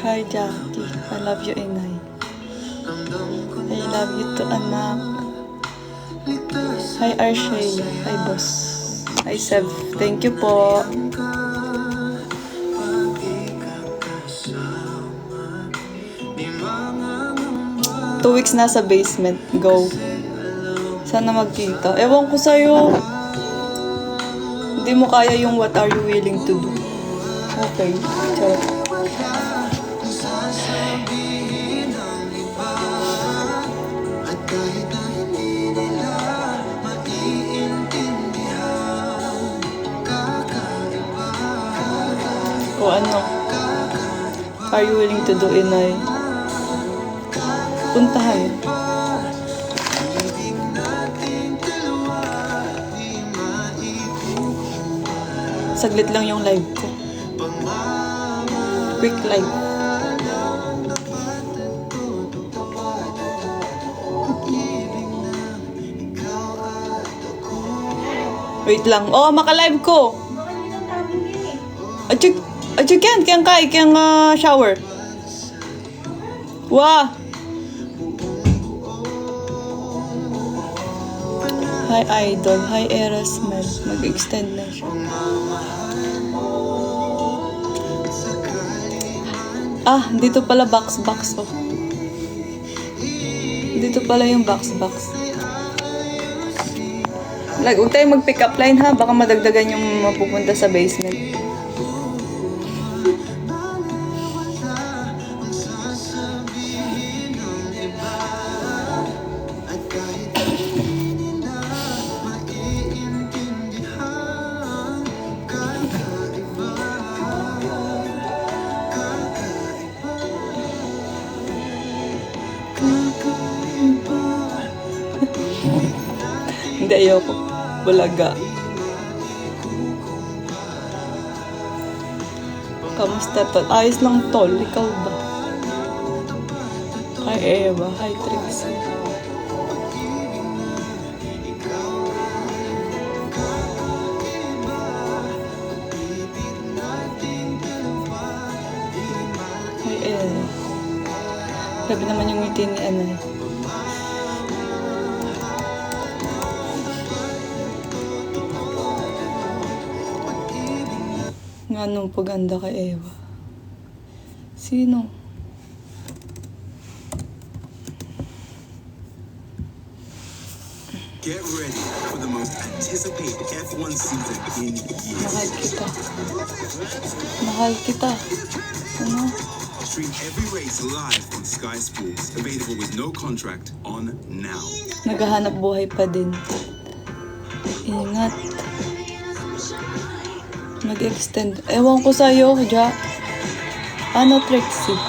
Hi, Jackie. I love you, Inay. I love you too, anak. Hi, Arshay. Hi, boss. Hi, Seb. Thank you po. 2 weeks na sa basement. Go. Sana magkita. Ewan ko sa'yo. Hindi mo kaya yung what are you willing to do. Okay. Charot. O ano? Are you willing to do, Inay? Puntahan. Saglit lang yung live ko. Quick live. Wait lang. Oh, maka-live ko. Achuk yan. Kayang shower. Wah. Hi, Idol. Hi, Erasmel. Mag-extend na siya. Ah, dito pala box. Oh. Dito pala yung box. Huwag tayong mag-pick up line ha. Baka madagdagan yung mapupunta sa basement. Hindi, ayoko. Bulaga. Kamusta, tol? Ayos lang, tol. Ikaw ba? Hi, Eva. Hi, Trixie. Hi, Eva. Sabi naman yung ngiti ni Anay. Nga nung paganda kay Eva. Sino? Get ready for the most anticipated F1 season in years. Mahal kita. Ano? Stream every race live on Sky Sports. Available with no contract on now. Naghahanap buhay pa din. Ingat. Mag-extend. Ewan ko sa'yo, Ja. Ano, Trixie?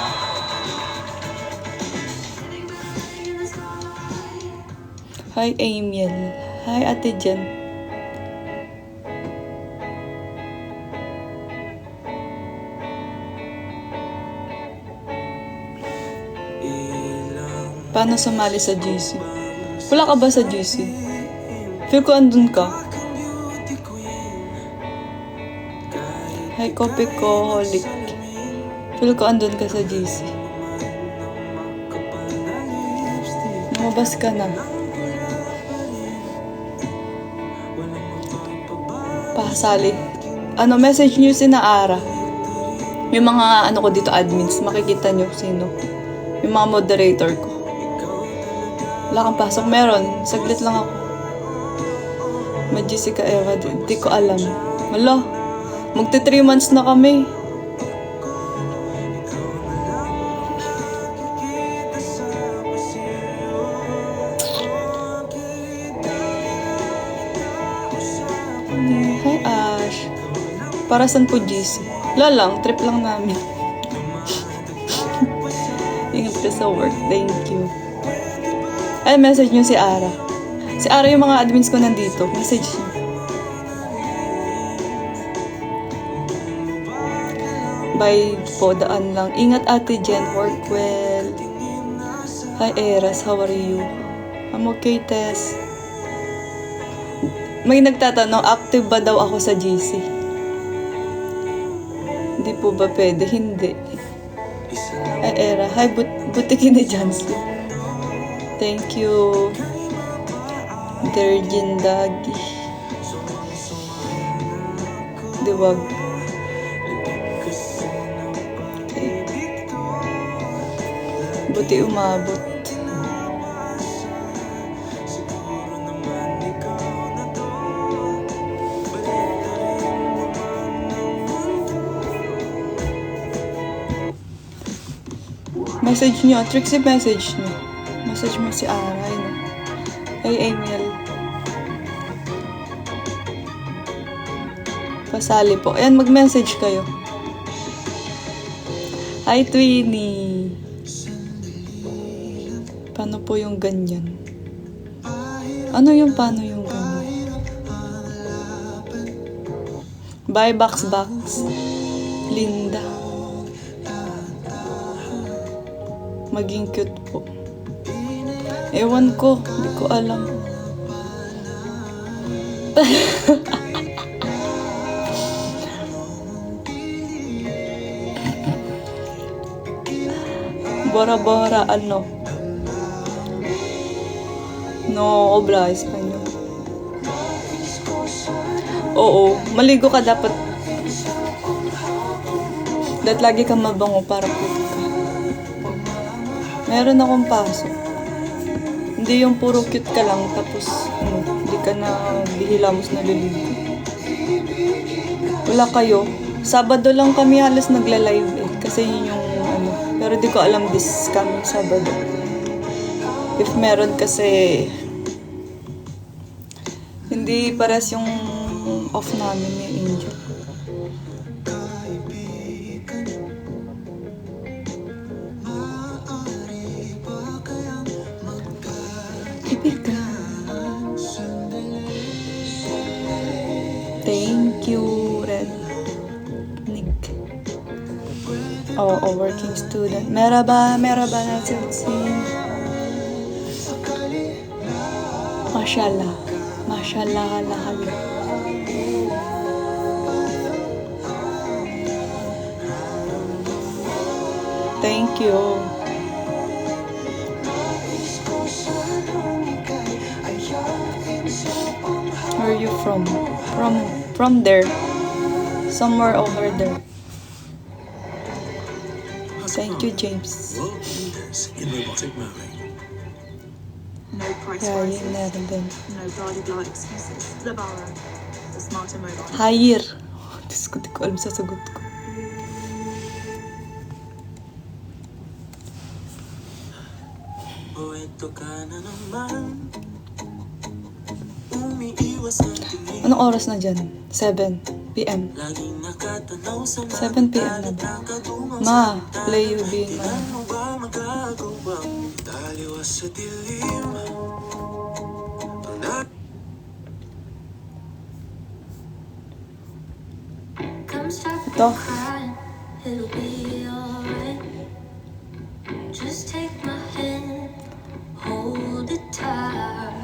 Hi, Amiel. Hi, Ate Jen. Paano sumali sa GC? Wala ka ba sa GC? Feel ko andun ka. Hi, Kopiko-holic. Feel ko andun ka sa GC. Lumabas ka na. Pasali. Ano, message nyo si Naara. Yung mga ano ko dito, admins. Makikita nyo sino. Yung mga moderator ko. Wala kang pasok. Meron. Saglit lang ako. May Jessica Eva. Di ko alam. Wala. Magti 3 months na kami. Hi, Ash. Para saan po GC? Wala lang. Trip lang namin. Ingat ka sa work. Thank you. Ay, message nyo si Ara. Si Ara yung mga admins ko nandito. Message nyo. Bye po, daan lang. Ingat, Ate Jen. Work well. Hi, Eras. How are you? I'm okay, Tess. May nagtatanong, active ba daw ako sa GC? Hindi po ba pwede? Hindi. Ay, Era. Hi, butiki ni Jansley. Thank you. Derjin Dagi. Diwag. Okay. Buti umabot. Message nyo. Trixie, message nyo. Message mo si Ara. Ayun. Hey, Emil. Pasali po. Ayan, mag-message kayo. Hi, Twinnie. Paano po yung ganyan? Ano yung paano yung ganyan? Bye, Box. Linda. Maging cute po. Ewan ko. Hindi ko alam. Bora, ano? No, obra, Espanyol. Oo, maligo ka dapat. Dapat lagi kang mabango para cute ka. Meron akong pasok. Hindi yung puro cute ka lang, tapos hindi ka na bihilamos na liligo. Wala kayo. Sabado lang kami halos nagla-live eh. Kasi yun yung pero di ko alam this coming Sabado. If meron kasi hindi pares yung off namin ni Angel. Thank you, Red Nick. Oh, working student. Merhaba nasılsın? Maşallah Allah. Thank you. Where are you from? From there. Somewhere over there. Thank you, James. World leaders in robotic mowing. No price Yeah, rises, yun meron din. no blah-de-blah excuses. Lebara, the smarter mobile. Higher. Diyos ko, di ko alam sa sagot ko. Ito ka na naman. Umiiwas ang tingin. Anong oras na dyan? 7 p.m. Laging nakatanaw sa 7 p.m. na ba? Ma, play you being man. Ano ba magagawa? Taliwas sa dilim. Ito. It'll be alright. Just take my hand, hold it tight.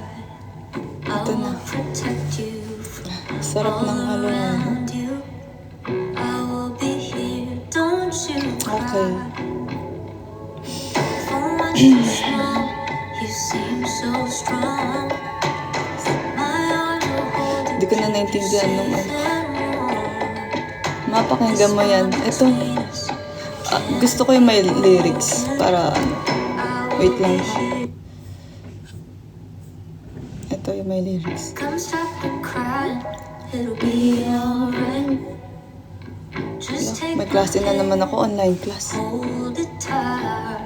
I Ito na. will protect you from Sarap ng halo-halo. around you. I will be here, don't you cry. Okay. For once so small, you seem so strong. My arms will hold you Hindi ko na naintindihan nung ano. safe and warm. Mapakinggan mo yan. Ito. Gusto ko yung may lyrics para wait lang. Ito yung may lyrics. Come stop the crying, it'll be alright. Just take May klase na naman ako, online class. hold it tight.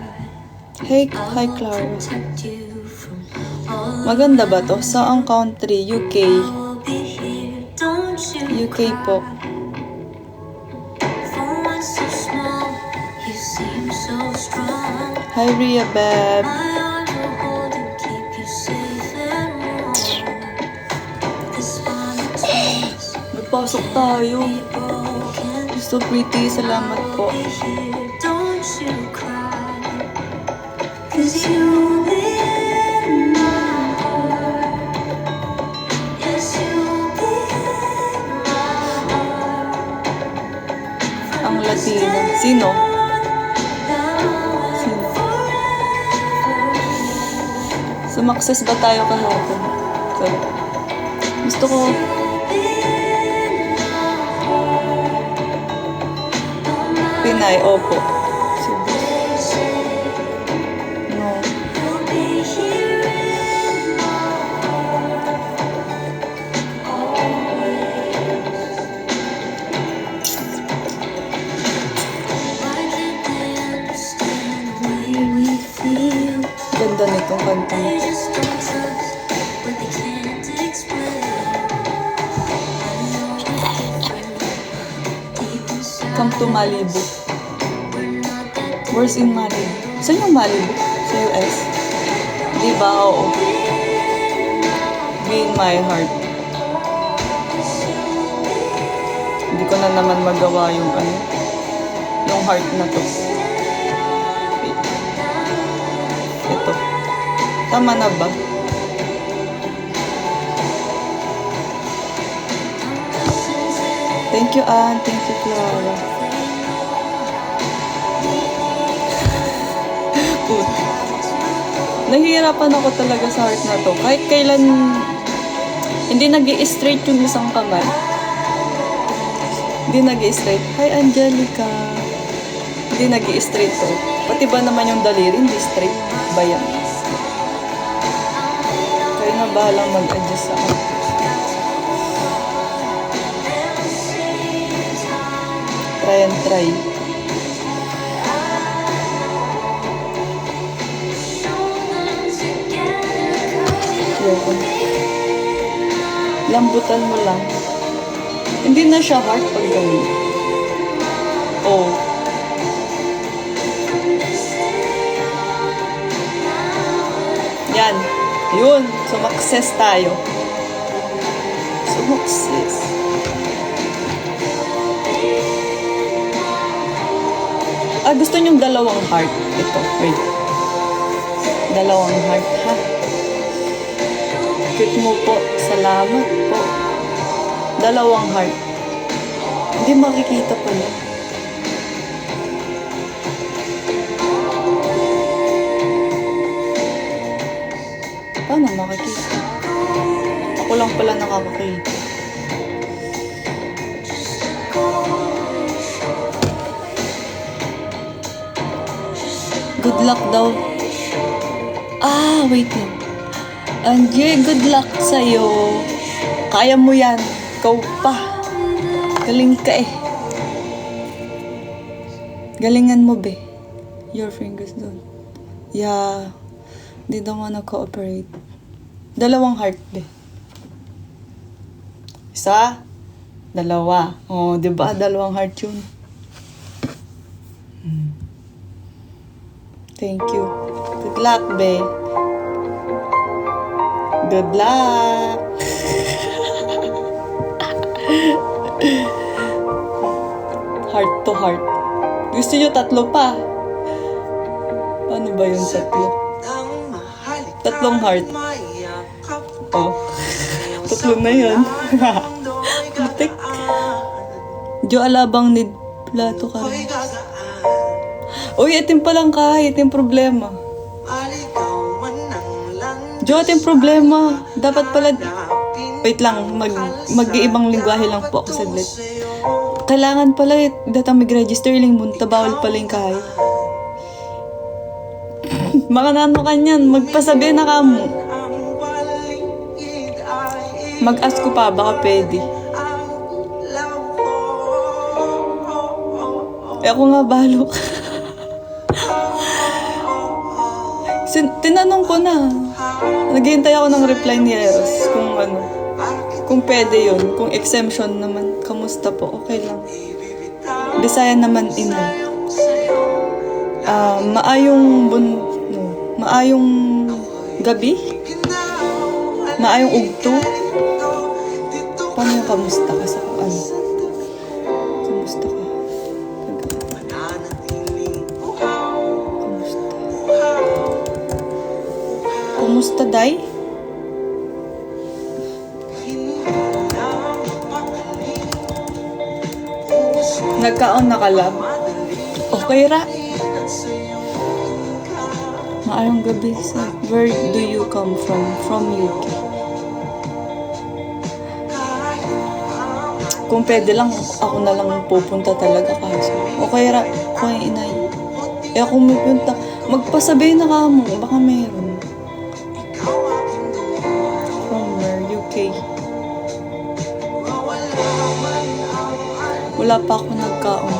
Hey, I hi will Clara. protect you from all Maganda ba to? Saang country? UK. I will be here, don't you UK po. For once so small, you seem so strong. Hi Rhea Beb. My arms will hold you, keep you safe and warm. This bond between us Magpasok tayo. be broken. You're so pretty. Salamat po. Be here, don't you cry. 'Cause you live in my heart. Yes, you live in my heart. Ang Latina. Sino? Now Sumakses ba tayo kahapon? So, gusto ko, Pinay, opo. Cebu. No. Ganda nitong kanta. Come to Malibu. Where's in Malibu? Saan yung Malibu? Sa US? Di ba? Oo. Be in my heart. Hindi ko na naman magawa yung yung heart na to. Wait. Ito. Tama na ba? Thank you, Ann. Thank you, Clara. Nahihirapan ako talaga sa heart na to. Kahit kailan hindi nag-i-straight yung isang kamay. Hindi nag-i-straight. Hi, Angelica. Hindi nag-i-straight to. Pati ba naman yung daliri, hindi straight. Bayan. Kaya na bahalang mag-adjust ako. Try and try. Lambutan mo lang. Hindi na siya hard pag gawin. Oh. Yan. Yun. Sumakses tayo. Sumakses. Gusto niyong dalawang heart. Ito. Wait. Dalawang heart, ha? Cute mo po. Salamat po. Dalawang heart. Hindi makikita pala. Paano makikita? Ako lang pala nakakakita. Good luck daw. Wait lang. Angie, good luck sa'yo. Kaya mo yan. Ikaw pa. Galing ka eh. Galingan mo, be. Your fingers down. Yeah. They don't wanna cooperate. Dalawang heart, be. Isa. Dalawa. Oh, diba? Dalawang heart yun. Thank you. Good luck, be. Good luck. Heart to heart. Gusto nyo tatlo pa? Paano ba yung tatlo? Tatlong heart. Oh. Tatlo na yun. Matik. Jo alabang need plato ka rin. Uy, itim pa lang kahit yung problema. Jo, ating problema. Dapat pala... Wait lang, mag-iibang lingwahe lang po ako saglit. Kailangan pala datang mag-register lang munta, bawal pala yung kahit. Mga nano kanyan, magpasabi na ka mo. Mag-ask ko pa, baka pwede. Ako nga balo. Tinanong ko na. Naghihintay ako ng reply ni Eros kung pwede yun. Kung exemption naman, kamusta po? Okay lang. Bisaya naman inay. Maayong gabi? Maayong ugto? Paano yung kamusta ka sa Kamusta ka? Kumusta, day? Nagkaon na kalab? Okay ra? Maayong gabi sa Where do you come from? From UK. Kung pwede lang, ako na lang pupunta talaga kaso. Okay ra, kung inay. Eh kung may punta, magpasabay na ka mo, baka meron. From where? UK. Wala pa ako nagkaon.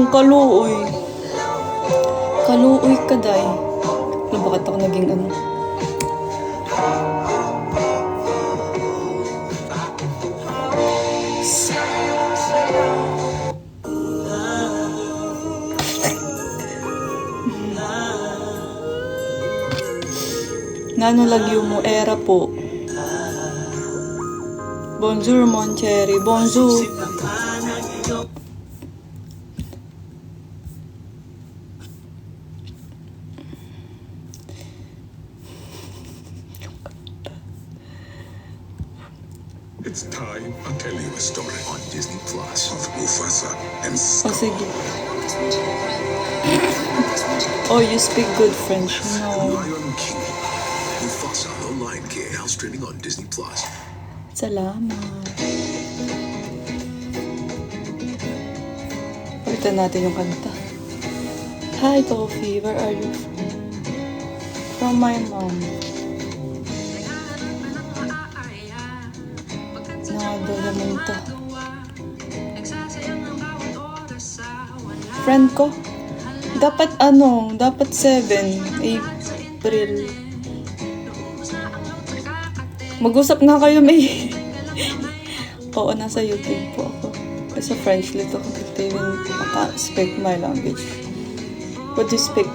Kaluoy. Kaluoy ka, day. Alam, bakit ako naging ano? Nano lagyo mo, era po. Bonjour, mon cherry. Bonjour. It's time I'll tell you a story on Disney Plus of Mufasa and Oh, sige. Oh, you speak good French. No. Lion King. Mufasa, the Lion King, now streaming on Disney Plus. Salamat. Palitan natin yung kanta. Hi, Tofi. Where are you from? From my mom. Nakadala mo ito. Friend ko. Dapat dapat 7 April. Mag-usap nga kayo, May. Oo, nasa YouTube po ako. Sa French little they even speak my language. What do you speak?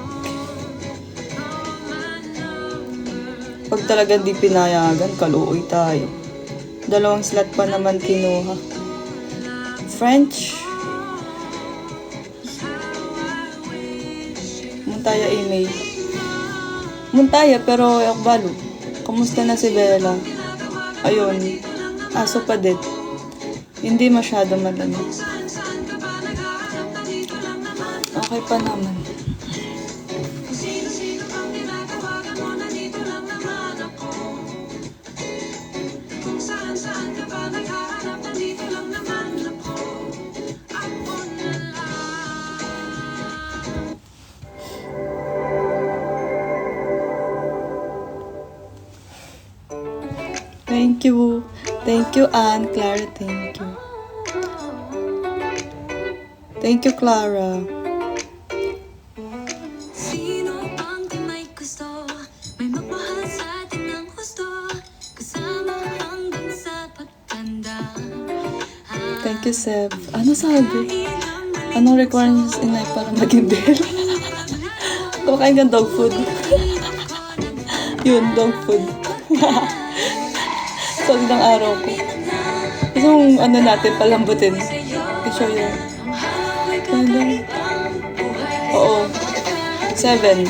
Pag talaga di pinayagan, kaluoy tayo. 2 slot pa naman kinuha. French. Muntaya email. Muntaya pero yakbalo. Kamusta na si Bella? Ayun. Aso pa din. Hindi masyado madami. Okay pa naman. Thank you. Thank you, Anne. Clara, thank you. Thank you, Clara. Sino ang di may gusto? May magmahal sa atin ng gusto, kasama hanggang sa pagtanda. Thank you, Seb. Ano sabi? Anong requirements inay para maging bell? Kumakain ka dog food. Yun, dog food. So, ng araw ko. Gusto mong natin, palambutin. I-show yun. Oo. 7.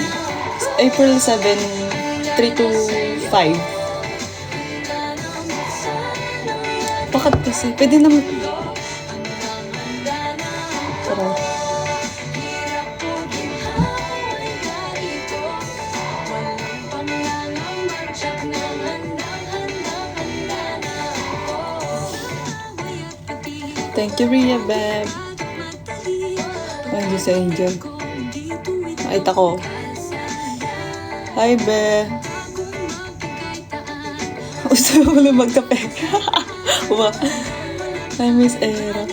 April 7, 3 to 5. Bakit kasi? Pwede naman. Tara. Thank you, Rhea, babe. Thank you sa Angel. Nakita ko. Hi, be. Gusto mo lang magkape. Wow. Hi, Miss Era.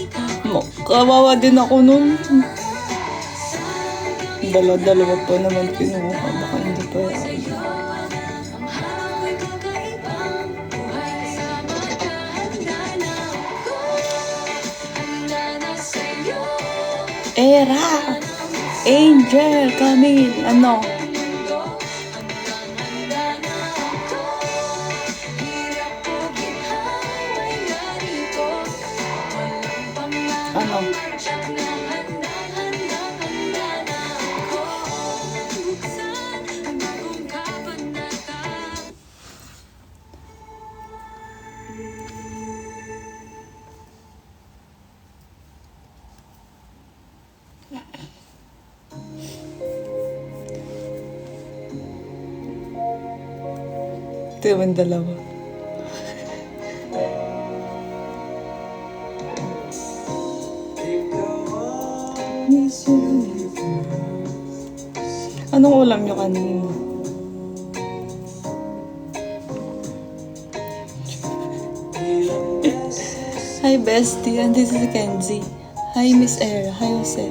Kawawa din ako nun. Dalawa pa naman kinuha. Baka hindi pa yan. Era! Angel! Camille! Ano? Ano? Ito yung dalawa. Anong ulam nyo kanina? Hi, bestie. And this is Kenzie. Hi, Miss Era. Hi, Jose.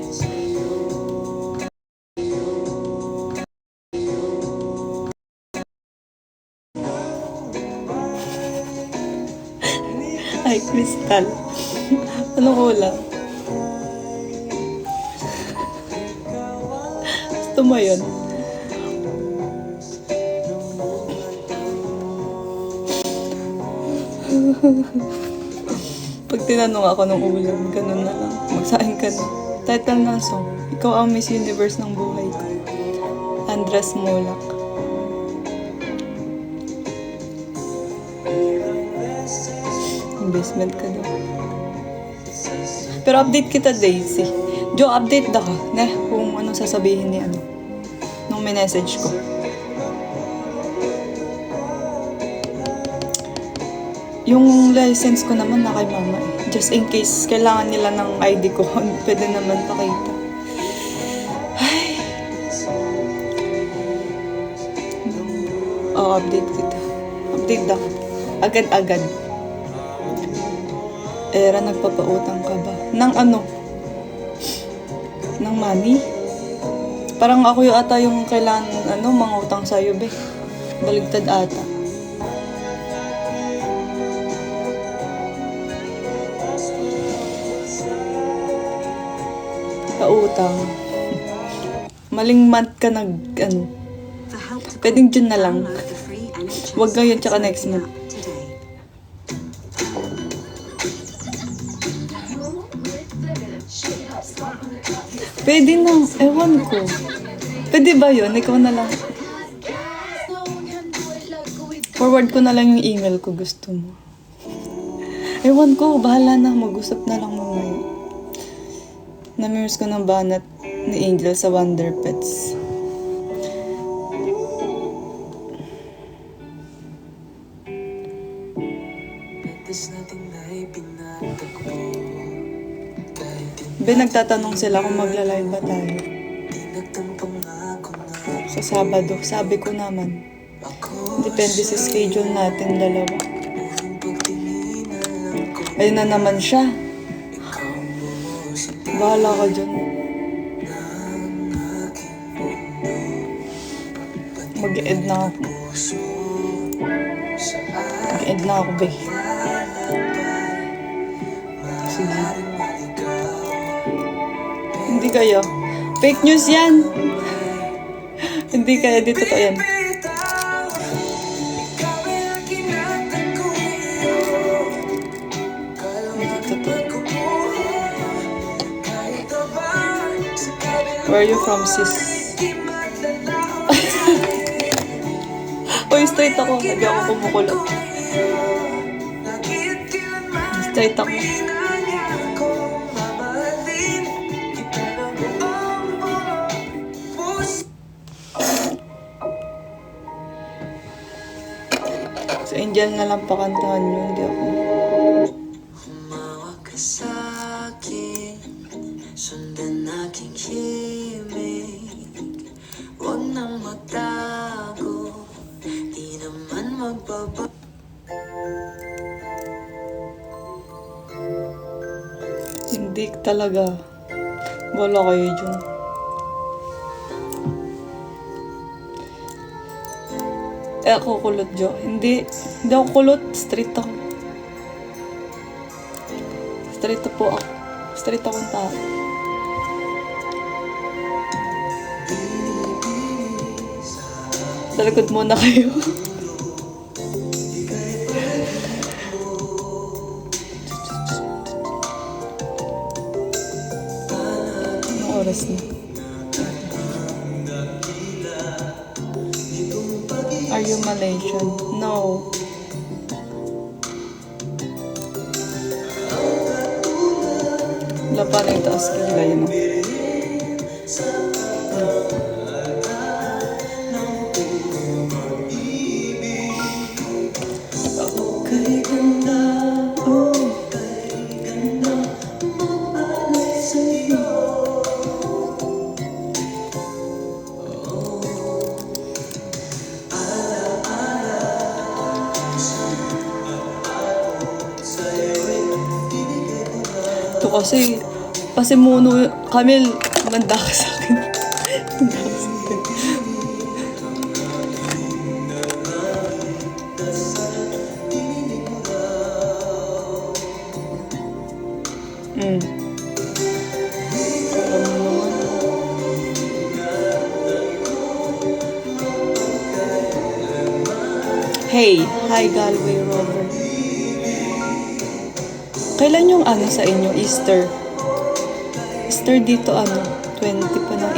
Hi, Crystal. Anong ulam? Gusto mo yun? Pag tinanong ako ng ulam, ganun na lang. Magsain ka na. Title ng song, Ikaw ang Miss Universe ng buhay ko. Andres Mulak. Investment ka daw. Pero update kita, Daisy. Jo, update da ka. Kung anong sasabihin ni nung message ko. Yung license ko naman na kay mama eh. Just in case kailangan nila ng ID ko, pwede naman pakita. Ay. Update kita. Update da ka. Agad-agad. Era, nagpapautang ka ba? Ng Ng money? Parang ako yung ata yung kailangan, mga utang sa'yo, be. Baligtad ata. Pautang. Maling month ka pwedeng June na lang. Huwag ngayon tsaka next month. Pwede na. Ewan ko. Pwede ba yun? Ikaw na lang. Forward ko na lang yung email ko. Gusto mo. Ewan ko. Bahala na. Mag-usap na lang mamaya. Namimiss ko ng banat ni Angel sa Wonder Pets. Nagtatanong sila kung magla-live ba tayo. Sa Sabado. Sabi ko naman. Depende sa schedule natin dalawa. Ayun na naman siya. Bahala ka dyan. Mag-e-end na ako. Mag-e-end na ako, be. Sige. Hindi kayo. Fake news yan. Hindi kaya dito to yan. Where are you from, sis? Uy, straight ako. Hindi ako kumukulot. Straight ako. Sa Angel na lang pakantahan nyo. Hindi ako. Humawak ka sa'kin, sundan aking himig. Huwag nang magtago, di naman magbaba. Hindi talaga. Wala kayo dyan. Ako kulot, Jo. Hindi ako kulot. Straight ako. Straight po ako. Straight akong tao. Sa likod muna kayo. Anong oras na? Are you Malaysian? No. Wala pa rin taas kila yun. kasi, pasimuno, Camille, manda ka sa akin. Manda ka sa akin. Hey, hi Galway Rover. Kailan yung ano sa inyo, Easter? Easter dito ano, 20 pa ng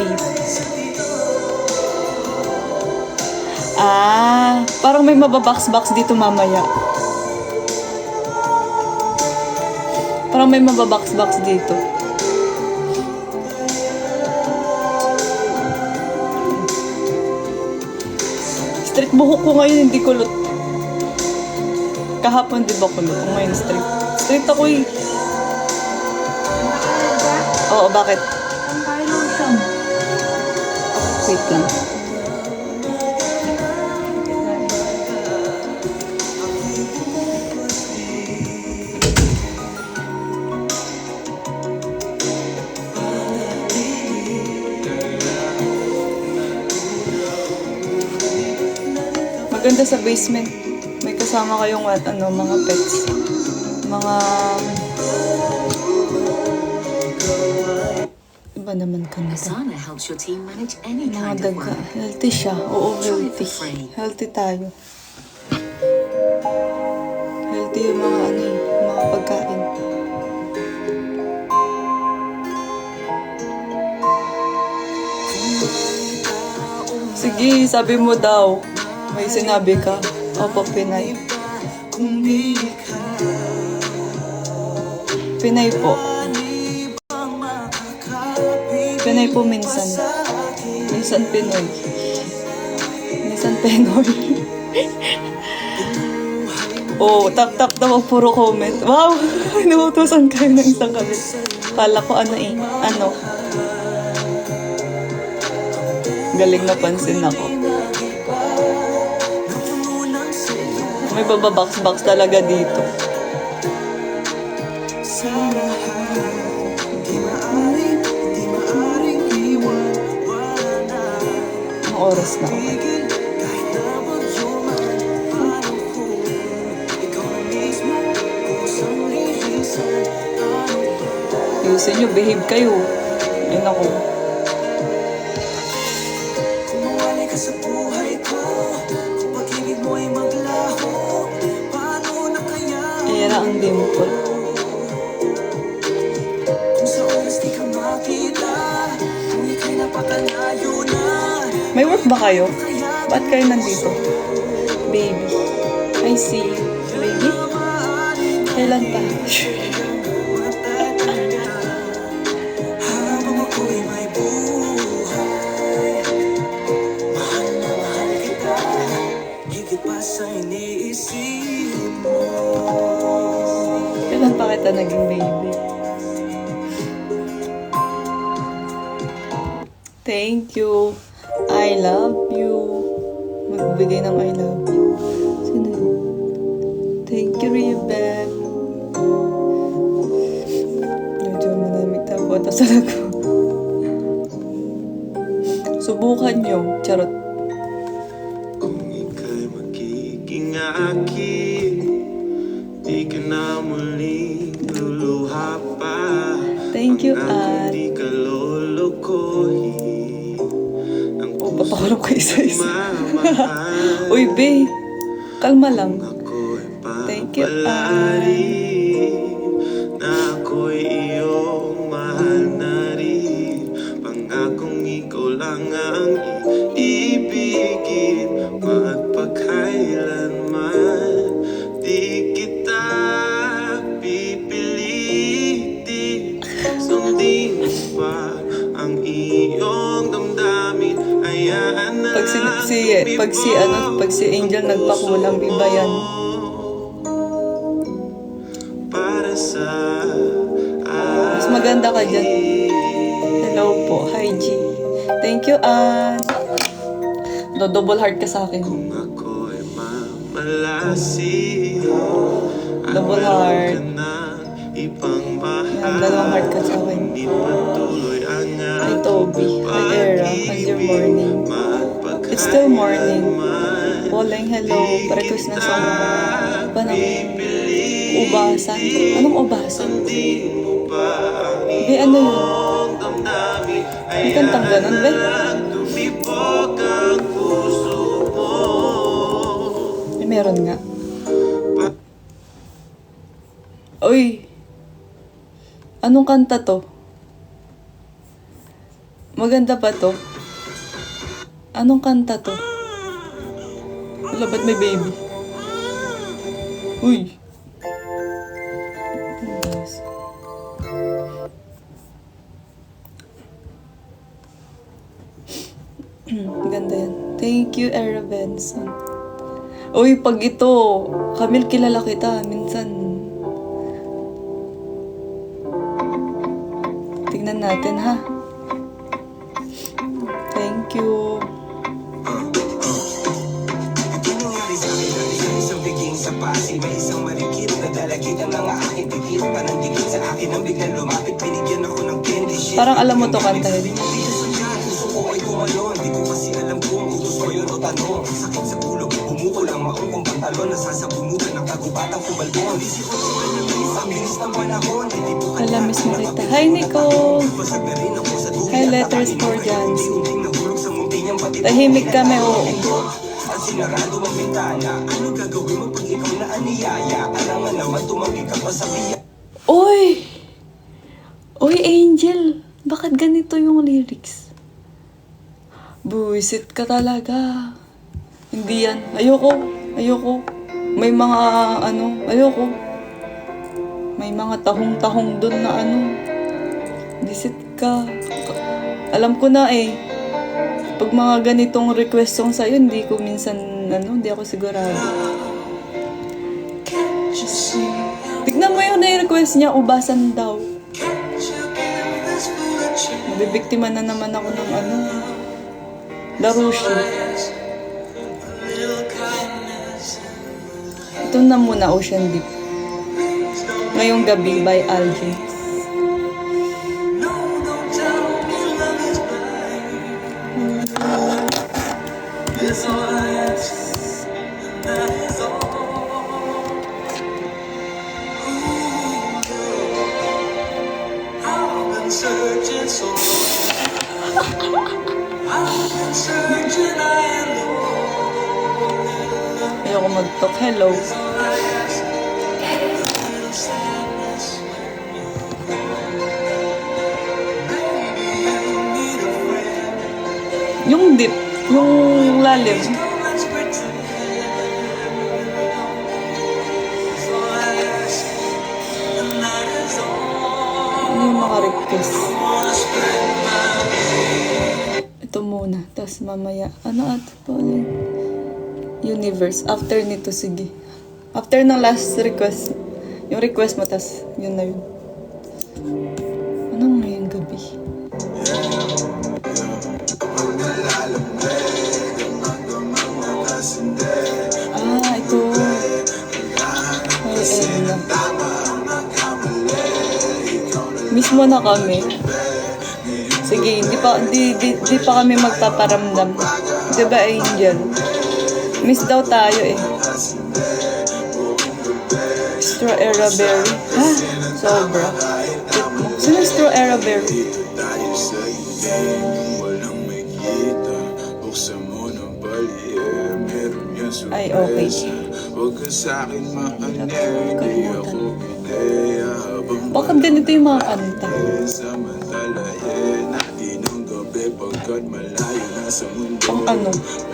8. Parang may mababox-box dito mamaya. Parang may mababox-box dito. Straight buhok ko ngayon, hindi kulot. Kahapon di ba kulot? Ngayon straight. Straight ako eh. Oo, bakit? Wait lang. Maganda sa basement. May kasama kayong ano, mga pets. Mga... Iba naman ka na. Asana helps your team manage any Mga kind of daga. work. Healthy siya. Oo, Try it healthy. for free. Healthy tayo. Healthy yung mga ano eh, mga pagkain. Sige, sabi mo daw. May sinabi ka. Opo, Pinay. Pinay po. Pinay po minsan. Minsan Pinoy. Minsan Pinoy. Oh, tap-tap daw puro comment. Wow! Inuutosan kayo ng isang kabit. Kala ko ano eh. Ano? Galing napansin ako. May bababox-box talaga dito. Ang oras na ako. Ayusin nyo, behave kayo. Ayun ako. Kumawali ka sa buhay ko, kung pag-ibig mo ay maglaho, paano na kaya? Era ang dimple. Kung sa oras di ka makita, kung ika'y napakalayo na, May work ba kayo? Ba't kayo nandito? Baby. I see you. Baby? Kailan pa? habang ako'y may buhay, mahal na mahal kita, higit pa sa iniisip mo. Kailan pa kita naging baby? Thank you. I love you. Magbigay ng I love you. Sino yun? Thank you, Ribbon. Medyo manamig tapo. Tapos ako. Subukan nyo. Charot. Kung ika'y magiging akin, di ka na muling luluha pa. Thank you, Pangako Ann. di ka lolokohin. Ang Oh, papakulong ko isa-isa. mamahal. Uy, be. Kalma lang. Ako'y Thank you, papalarin, na ako'y iyong mahal na rin. Pangakong ikaw lang ang iibigin, magpakailanman. Di kita pipilitin, sundin mo pa ang iyong damdamin. Hayaan na Pag si Angel nagpakulang, iba yan. para sa Mas maganda ka dyan. Hello po. Hi, G. Thank you, Ann. Double heart ka sa akin. kung ako'y mamalasi. Double heart. Ka ng Yan, dalawang heart ka sa akin. Kay Toby, kay Era, how's your morning? It's still morning. Pauling, hello. Pa-request na song. Panang ubasan. Anong ubasan? Be, ano yun? May kantang ganun, be? Meron nga. Uy! Anong kanta to? Maganda ba to? Anong kanta to? Wala, ba't may baby? Uy! Ganda yan. Thank you, Era Benson. Uy, pag ito, Camille, kilala kita. Minsan. Tingnan natin, ha? Thank you. Ito nangyari sa akin dati sa isang biging sa Pasig. May isang marikit na dalagit ang mga aking dikit. Panandikit sa akin ang biglang lumapit. Binigyan ako ng candy shit. Parang alam mo to kantahin. Puso ko ay tumalon. Di ko kasi alam kung utos ko yun o tanong. Sakit sa ulo, bumuko lang maong kong pantalon. Nasasabunutan ng kagubatang kubalbon. Di si ko sa nabis, ang bilis ng panahon. Hindi po Wala, miss mo kita. Hi, Nicole! pasag na rin ako sa dulo. Hi, letters for Jancy. Unting nahulog sa munti niyang pati. Tahimik kami, oo. At sinarado ang bintana. Ano gagawin mo pag ikaw na aniyaya? Alangan naman tumanggi ka pa sa biya. Uy! Uy, Angel! Bakit ganito yung lyrics? Buisit ka talaga. Hindi yan. Ayoko. Ayoko. May mga ayoko. May mga tahong-tahong dun na Buisit ka. Alam ko na eh. Pag mga ganitong request song sa'yo, hindi ko minsan, hindi ako sigurado. Tignan mo yung na-request niya, ubasan daw. Mabibiktima na naman ako ng Darushi. Ito na muna, Ocean Deep. Ngayong gabi by Algin. Ayoko mag-talk. Hello. Yung deep, yung lalim. Ano yung maka-request? Ito muna. Tapos mamaya, Universe. After nito, sige. After ng last request. Yung request mo, tas yun na yun. Ano ngayong gabi? Ito. Ay, Edna. Miss mo na kami. Sige, di pa kami magpaparamdam. Diba, Angel? Miss daw tayo eh. Straw Era Berry. Sobra. Sino Straw Era Berry? Ay, okay. Bakit ganito yung mga kanta? Pang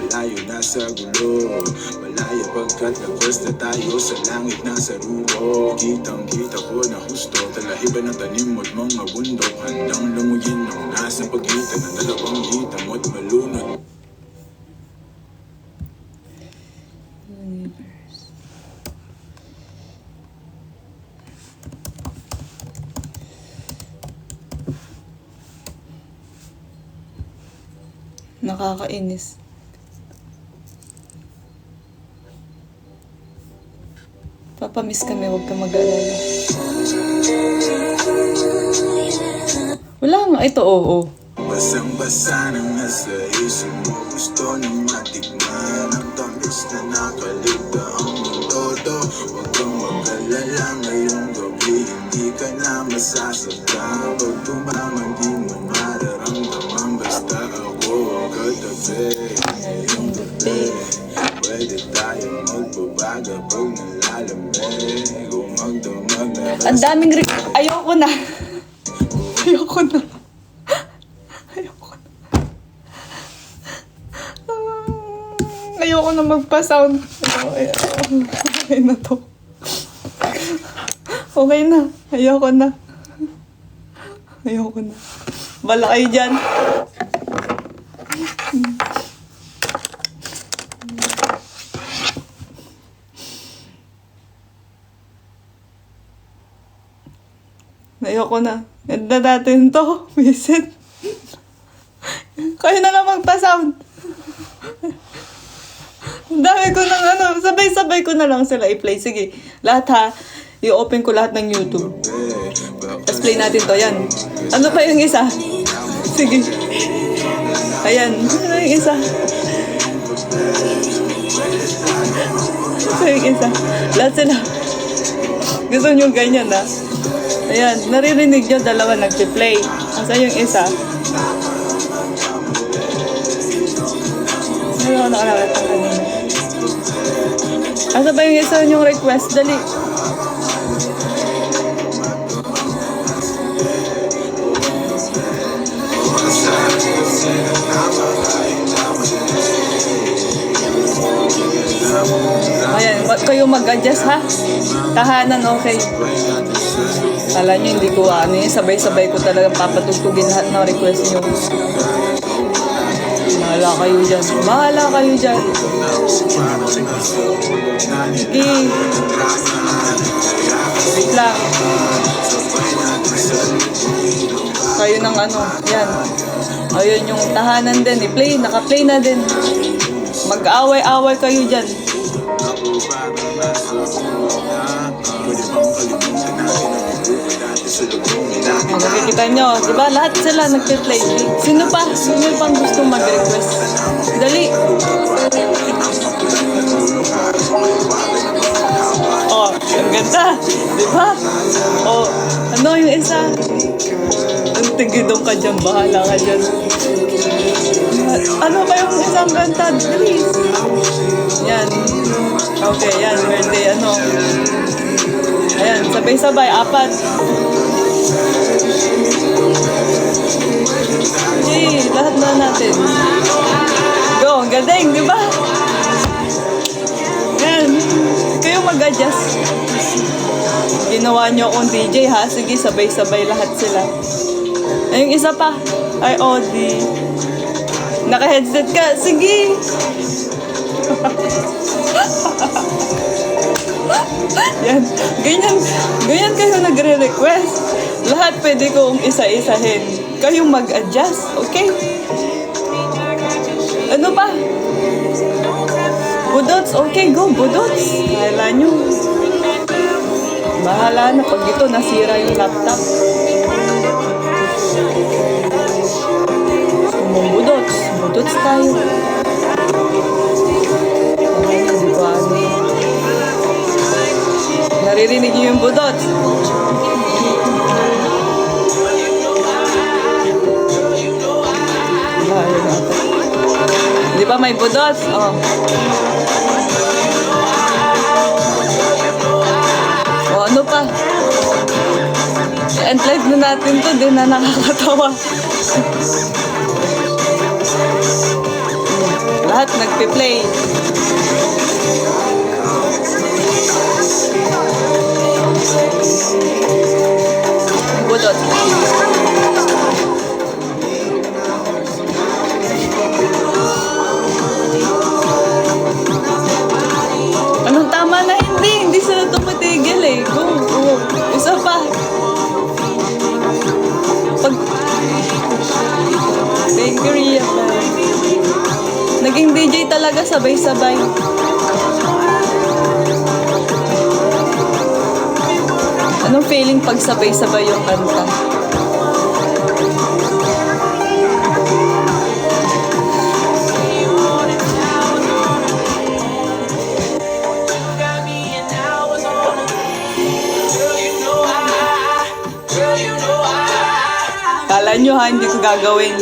Malayo na sa gulo, malayo pagkat lagwas na tayo sa langit na sa rulo. Kitang-kita ko na husto, talahiban ng tanim mo't mga bundok. Handang lunguyin ang nasa pagitan ng dalawang hitam mo't malunod. Nakakainis. Papamiss kami, huwag ka mag-alala. Wala nga, ito, oo. Basang-basa nang nasa isip mo. Gusto nang matikman ang tamis na nakaligta ang mundo. Huwag kang mag-alala ngayong gabi, hindi ka na masasaktan. Pag tumaman di mo mararamdaman, basta ako ang katabi. Ngayong gabi, pwede tayo magbabaga pag nalalamig. Kung magdamag na Ang daming ayoko na. Ayoko na. Ayoko na. Ayoko na magpa-sound. Okay na to. Okay na. Ayoko na. Ayoko na. Bala kayo dyan. Ayoko na. Ganda natin to. Visit. Kayo na lang magpa-sound. Ang dami ko ng ano. Sabay-sabay ko na lang sila i-play. Sige. Lahat ha. I-open ko lahat ng YouTube. Let's play natin to. Yan. Ano pa yung isa? Sige. Ayan. Ano yung isa? Ano yung isa? Lahat sila. Gusto nyo ganyan ha? Ayan, naririnig nyo, dalawa nag-play. Asa yung isa? Ano nakalala ito kanina? Asa ba yung isa yung request? Dali. Ayan, kayo mag-adjust ha? Tahanan, okay. Kala nyo hindi ko ano yun, sabay-sabay ko talagang papatugtugin lahat ng request nyo. Bahala kayo dyan. Bahala kayo dyan. Sige. Wait lang. Kayo ng ano, yan. Ayun yung tahanan din, i-play, naka-play na din. Mag-away-away kayo dyan. Nakikita nyo, di ba? Lahat sila nagpe-play. Sino pa? Sino pang gusto mag-request? Dali. Oh, ang ganda. Di ba? Oh, ano yung isa? Ang tigidong ka dyan, bahala ka dyan. Ano ba yung isang kanta? Dali. Yan. Okay, yan. Birthday, ano. Ayan, sabay-sabay, 4. Hey, lahat na natin. Go, ang galing, di ba? Ayan, kayo mag-adjust. Ginawa nyo akong DJ ha, sige, sabay-sabay lahat sila. Ay, yung isa pa. Ay, Odi. Naka-headset ka, sige. Yan. Ganyan kayo nagre-request. Lahat pwede kong isa-isahin. Kayo mag-adjust, okay? Ano pa? Budots, okay, go, budots. Bahala nyo. Bahala na pag ito nasira yung laptop. Budots. Budots tayo. Ay, hindi ko ano. Naririnig niyo yung budots. Di ba may budots? Oh. O ano pa? I-end live na natin to. Di na nakakatawa. Lahat nagpe-play. Budots. Anong tama na hindi? Hindi sila tumitigil eh. Go. Isa pa. Thank you, Ria. Naging DJ talaga sabay-sabay. Anong feeling pag sabay-sabay yung kanta. Kala nyo ha, hindi ko gagawin.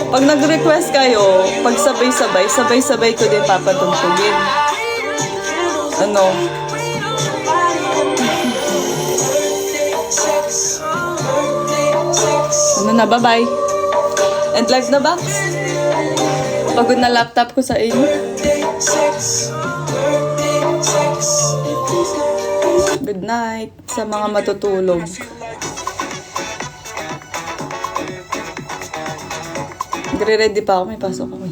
Pag nag-request kayo, pag sabay-sabay, sabay-sabay ko din papatugtugin. Ano? Ano na, bye-bye. And like the box. Pagod na laptop ko sa inyo. Good night sa mga matutulog. Nagre-ready pa ako, may pasok ako.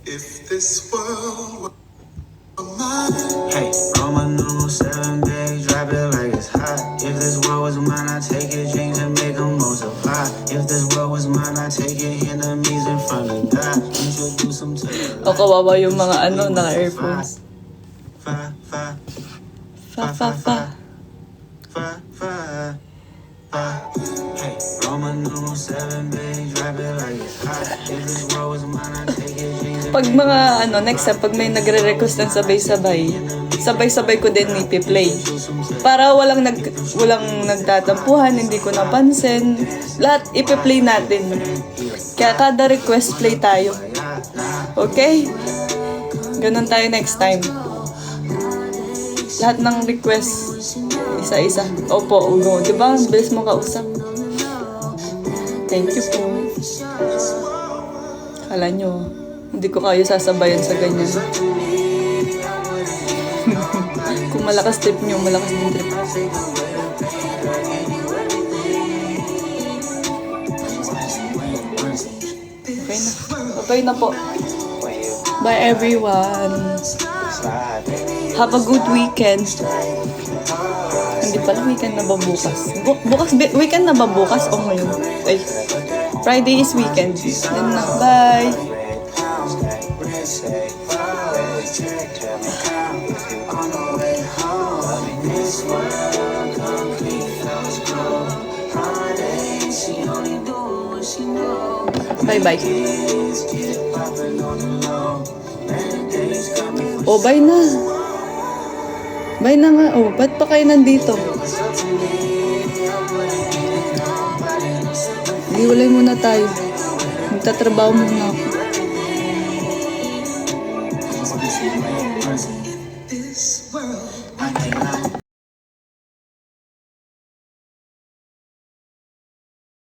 If this world were mine, Hey, roll my number 7 big, drop it like it's hot. If this world was mine, I'd take it, change and make them multiply. If this world was mine, I'd take it, enemies in front of God. Introduce them to the O kawawa yung mga naka-earphones. fa, fa, Fa, fa, fa. fa, fa, fa. Hey, roll my number 7 big, drop it like it's hot. If this world was mine, I'd take it, change and Pag mga next time, pag may nagre-request ng sabay-sabay, sabay-sabay ko din ipi-play. Para walang nagtatampuhan, hindi ko napansin. Lahat ipi-play natin. Kaya kada request play tayo. Okay? Ganun tayo next time. Lahat ng request, isa-isa. Opo, ugo. Diba? Ang bilis mo kausap. Thank you po. Kala nyo, hindi ko kayo sasabayan sa ganyan. Kung malakas trip nyo, malakas din trip. Okay na. Okay na po. Bye everyone. Have a good weekend. Hindi pala weekend na ba bukas? Weekend na ba bukas o ngayon? Ay, Friday is weekend. Then na, bye. Bye-bye. Oh, bye na. Bye na nga. Oh, ba't pa kayo nandito? Hiwalay muna tayo. Magtatrabaho muna ako.